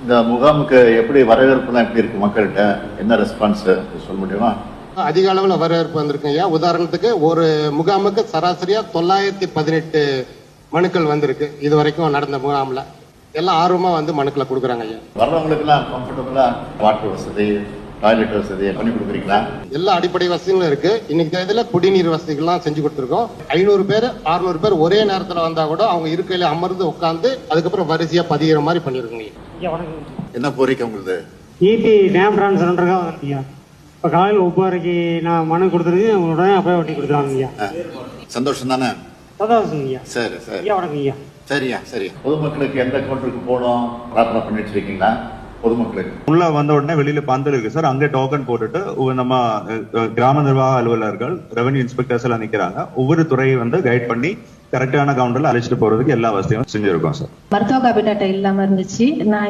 இந்த முகாமுக்கு எப்படி வரவேற்புலாம் எப்படி இருக்கு மக்கள்கிட்ட, என்ன ரெஸ்பான்ஸ் சொல்ல முடியுமா? அதிக அளவில் வரவேற்பு வந்திருக்கு ஐயா. உதாரணத்துக்கு ஒரு முகாமுக்கு சராசரியா 918 மனுக்கள் வந்திருக்கு. இது வரைக்கும் நடந்த முகாம்ல எல்லாம் ஆர்வமா வந்து மனுக்களை கொடுக்குறாங்க ஐயா. வர்றவங்களுக்கு எல்லாம் கம்ஃபர்டபுளா வாட்டர் வசதி, டாய்லெட் வசதி பண்ணி கொடுக்குறீங்களா? எல்லா அடிப்படை வசதிகளும் இருக்கு. இன்னைக்கு தேதியில குடிநீர் வசதிகள்லாம் செஞ்சு கொடுத்துருக்கோம். 500 பேர் 600 பேர் ஒரே நேரத்துல வந்தா கூட அவங்க இருக்கையில அமர்ந்து உட்காந்து அதுக்கப்புறம் வரிசையா பதிகிற மாதிரி பண்ணிருக்கோங்க. என்ன கோரிக்கை உங்களுக்கு? ஈபி டேம் டிரான்ஸ்ஃபர்ன்றதுக்காக வந்துருக்கீங்க. இப்போ காலையில் 9:30 நான் மனு கொடுத்துருக்கு, உடனே அப்படியே வட்டி கொடுத்துருவாங்க ஐயா. சந்தோஷம் தானே? சந்தோஷம் ஐயா. சரி சரி ஐயா வணக்கம் ஐயா. சரியா சரி. பொதுமக்களுக்கு எந்த கவுண்டருக்கு போகணும் பிரார்த்தனை பண்ணி வச்சிருக்கீங்களா? பொதுமக்களுக்கு உள்ள வந்த உடனே வெளியில பந்தல் இருக்கு சார், அங்கே டோக்கன் போட்டுட்டு நம்ம கிராம நிர்வாக அலுவலர்கள், ரெவன்யூ இன்ஸ்பெக்டர்ஸ் எல்லாம் நிக்கிறாங்க. ஒவ்வொரு துறையை வந்து கைட் பண்ணி கரெக்டான கவுண்டர்ல அழைச்சிட்டு போறதுக்கு எல்லா வசதியும் செஞ்சிருக்கோம் சார். மருத்துவ காப்பீட்டு அட்டை இல்லாம இருந்துச்சு. நான்